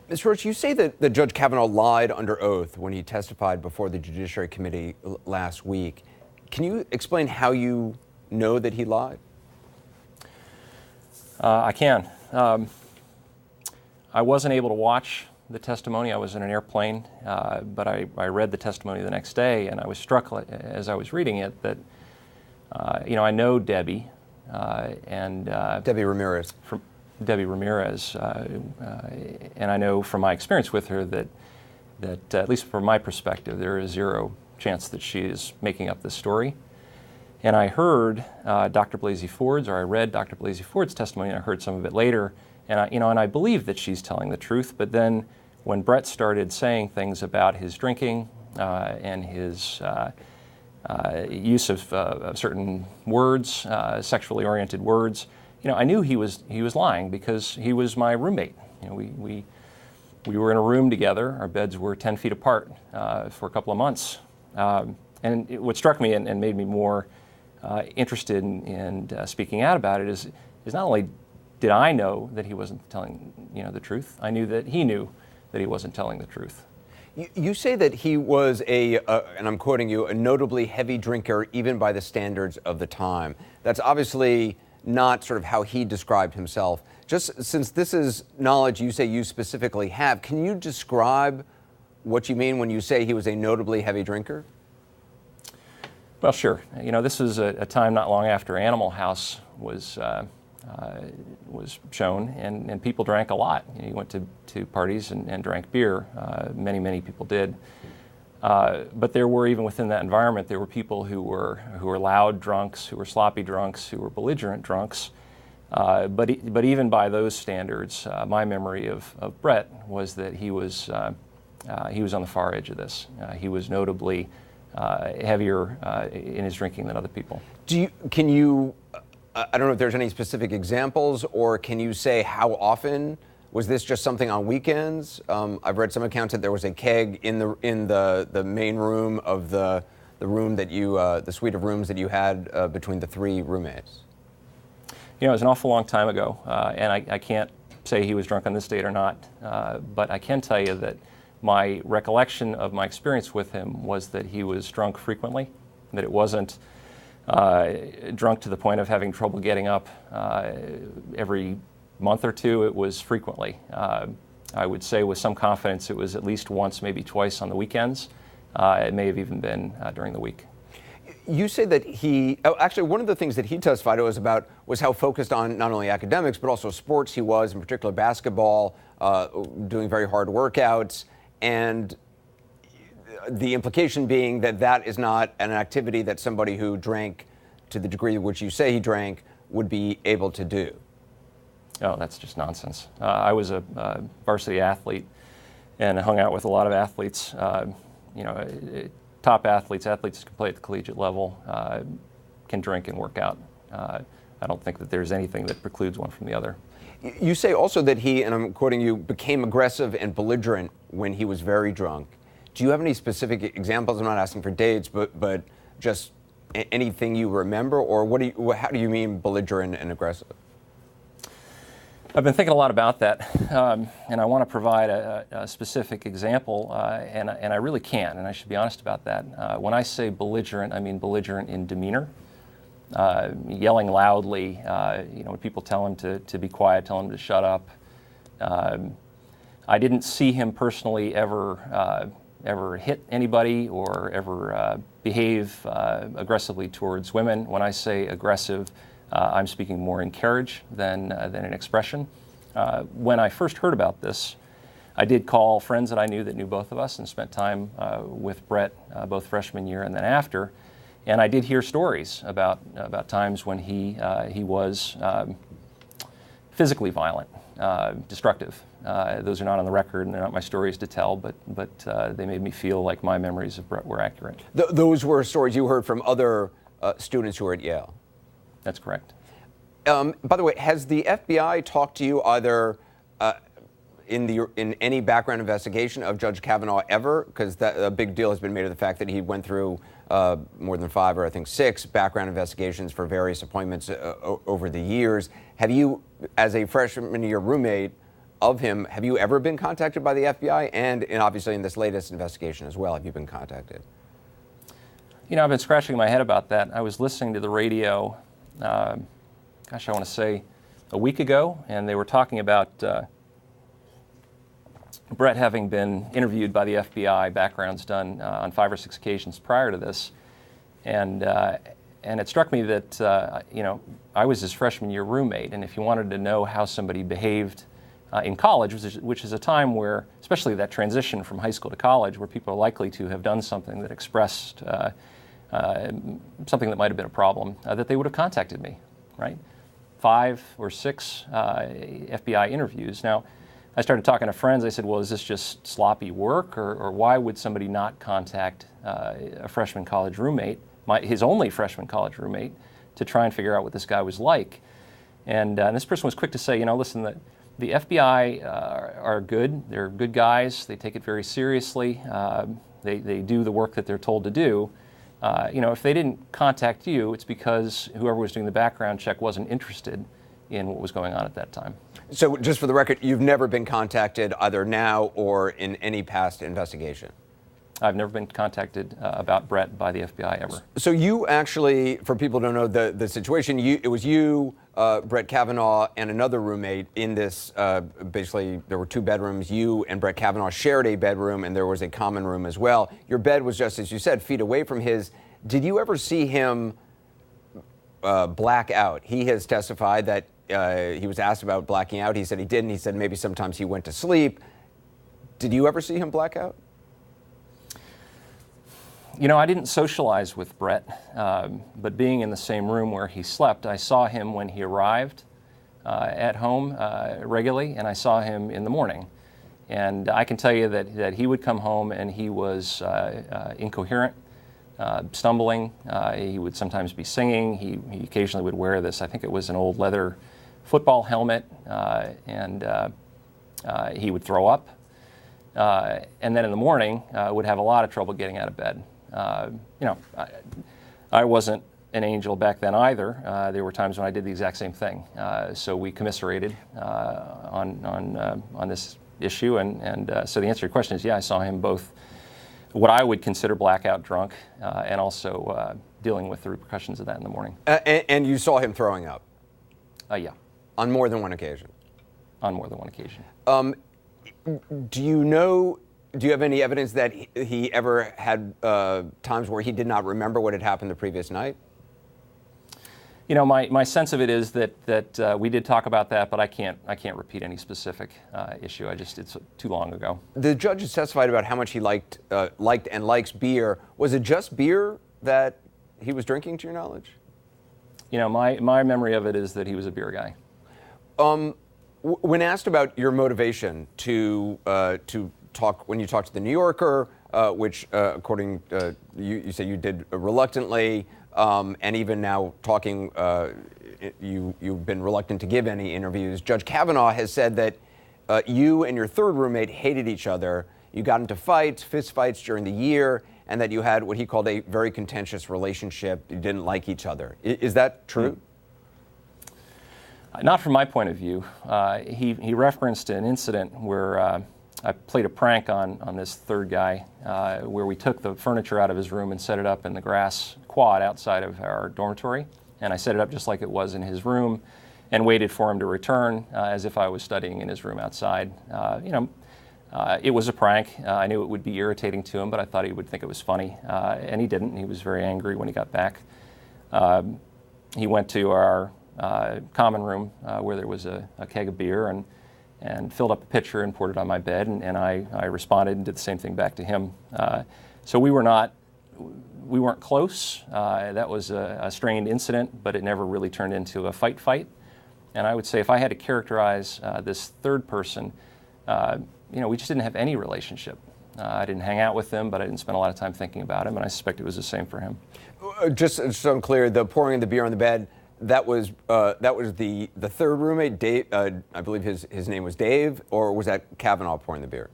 Mr. Roche, you say that Judge Kavanaugh lied under oath when he testified before the Judiciary Committee last week. Can you explain how you know that he lied? I can. I wasn't able to watch the testimony. I was in an airplane, but I read the testimony the next day, and I was struck as I was reading it that, I know Debbie and Debbie Ramirez. From Debbie Ramirez, and I know from my experience with her that at least from my perspective, there is zero chance that she is making up this story. And I heard Dr. Blasey Ford's, or I read Dr. Blasey Ford's testimony, and I heard some of it later, and I believe that she's telling the truth. But then, when Brett started saying things about his drinking and his use of certain words, sexually oriented words, I knew he was lying because he was my roommate. We were in a room together. Our beds were 10 feet apart for a couple of months. And what struck me and made me more interested in speaking out about it is not only did I know that he wasn't telling the truth, I knew that he knew that he wasn't telling the truth. You say that he was and I'm quoting you, a notably heavy drinker even by the standards of the time. That's obviously not sort of how he described himself. Just since this is knowledge you say you specifically have, can you describe what you mean when you say he was a notably heavy drinker? Well, sure. This was a time not long after Animal House was shown, and people drank a lot. You went to parties and drank beer. Many people did. But there were, even within that environment, there were people who were loud drunks, who were sloppy drunks, who were belligerent drunks. But even by those standards, my memory of Brett was that he was on the far edge of this. He was notably heavier in his drinking than other people. Can you? I don't know if there's any specific examples, or can you say how often? Was this just something on weekends? I've read some accounts that there was a keg in the main room of the room that the suite of rooms that you had between the three roommates. It was an awful long time ago, and I can't say he was drunk on this date or not, but I can tell you that my recollection of my experience with him was that he was drunk frequently, that it wasn't drunk to the point of having trouble getting up every month or two. It was frequently. I would say with some confidence it was at least once, maybe twice on the weekends. It may have even been during the week. You say that actually one of the things that he testified was how focused on not only academics but also sports he was, in particular basketball, doing very hard workouts, and the implication being that is not an activity that somebody who drank to the degree which you say he drank would be able to do. Oh, that's just nonsense. I was a varsity athlete and hung out with a lot of athletes, top athletes who can play at the collegiate level, can drink and work out. I don't think that there's anything that precludes one from the other. You say also that he, and I'm quoting you, became aggressive and belligerent when he was very drunk. Do you have any specific examples? I'm not asking for dates, but just anything you remember, or how do you mean belligerent and aggressive? I've been thinking a lot about that, and I want to provide a specific example, and I really can, and I should be honest about that. When I say belligerent, I mean belligerent in demeanor, yelling loudly. When people tell him to be quiet, tell him to shut up. I didn't see him personally ever hit anybody or ever behave aggressively towards women. When I say aggressive, I'm speaking more in carriage than in expression. When I first heard about this, I did call friends that I knew that knew both of us and spent time with Brett both freshman year and then after. And I did hear stories about times when he was physically violent, destructive. Those are not on the record, and they're not my stories to tell, but they made me feel like my memories of Brett were accurate. Those were stories you heard from other students who were at Yale? That's correct. By the way, has the FBI talked to you either in any background investigation of Judge Kavanaugh ever? Because a big deal has been made of the fact that he went through more than 5 or I think 6 background investigations for various appointments over the years. Have you, as a freshman year roommate, of him. Have you ever been contacted by the FBI? And obviously in this latest investigation as well, have you been contacted? I've been scratching my head about that. I was listening to the radio, I want to say a week ago, and they were talking about Brett having been interviewed by the FBI, backgrounds done on 5 or 6 occasions prior to this. And it struck me that, I was his freshman year roommate, and if you wanted to know how somebody behaved in college, which is a time where, especially that transition from high school to college, where people are likely to have done something that expressed something that might have been a problem, that they would have contacted me, right? 5 or 6 FBI interviews. Now, I started talking to friends. I said, well, is this just sloppy work, or why would somebody not contact a freshman college roommate, his only freshman college roommate, to try and figure out what this guy was like? And this person was quick to say, listen, the FBI are good. They're good guys. They take it very seriously. They do the work that they're told to do. If they didn't contact you, it's because whoever was doing the background check wasn't interested in what was going on at that time. So just for the record, you've never been contacted either now or in any past investigation? I've never been contacted about Brett by the FBI ever. So you actually, for people who don't know the situation, it was you, Brett Kavanaugh, and another roommate in this, basically there were 2 bedrooms. You and Brett Kavanaugh shared a bedroom, and there was a common room as well. Your bed was, just as you said, feet away from his. Did you ever see him black out? He has testified that he was asked about blacking out. He said he didn't. He said maybe sometimes he went to sleep. Did you ever see him black out? I didn't socialize with Brett, but being in the same room where he slept, I saw him when he arrived at home regularly, and I saw him in the morning. And I can tell you that he would come home and he was incoherent, stumbling. He would sometimes be singing. He occasionally would wear this, I think it was an old leather football helmet, and he would throw up. And then in the morning, would have a lot of trouble getting out of bed. I wasn't an angel back then either. There were times when I did the exact same thing. So we commiserated on this issue. And so the answer to your question is, yeah, I saw him both what I would consider blackout drunk and also dealing with the repercussions of that in the morning. And you saw him throwing up? Yeah. On more than one occasion? On more than one occasion. Do you have any evidence that he ever had times where he did not remember what had happened the previous night? My sense of it is that we did talk about that, but I can't repeat any specific issue. It's too long ago. The judge has testified about how much he liked and likes beer. Was it just beer that he was drinking, to your knowledge? My memory of it is that he was a beer guy. When asked about your motivation to talk when you talked to the New Yorker, which according you say you did reluctantly, and even now talking, you've been reluctant to give any interviews. Judge Kavanaugh has said that you and your 3rd roommate hated each other. You got into fights, fist fights during the year, and that you had what he called a very contentious relationship. You didn't like each other. Is that true? Not from my point of view. He referenced an incident where I played a prank on this 3rd guy, where we took the furniture out of his room and set it up in the grass quad outside of our dormitory. And I set it up just like it was in his room and waited for him to return as if I was studying in his room outside. It was a prank. I knew it would be irritating to him, but I thought he would think it was funny. And he didn't. He was very angry when he got back. He went to our common room where there was a keg of beer and filled up a pitcher and poured it on my bed, and I responded and did the same thing back to him. So we weren't close. That was a strained incident, but it never really turned into a fight. And I would say if I had to characterize this 3rd person, we just didn't have any relationship. I didn't hang out with him, but I didn't spend a lot of time thinking about him, and I suspect it was the same for him. Just so I'm clear, the pouring the beer on the bed, that was the 3rd roommate, Dave. I believe his name was Dave, or was that Kavanaugh pouring the beer?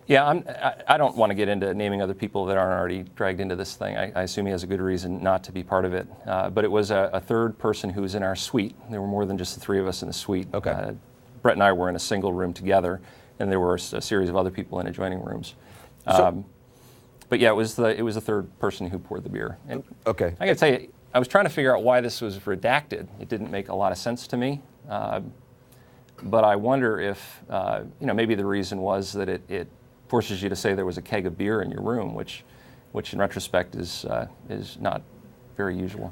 Yeah, I don't want to get into naming other people that aren't already dragged into this thing. I assume he has a good reason not to be part of it. But it was a 3rd person who was in our suite. There were more than just the 3 of us in the suite. Okay. Brett and I were in a single room together, and there were a series of other people in adjoining rooms. But yeah, it was the third person who poured the beer. And okay. I got to tell you, I was trying to figure out why this was redacted. It didn't make a lot of sense to me. But I wonder if, maybe the reason was that it forces you to say there was a keg of beer in your room, which in retrospect is not very usual.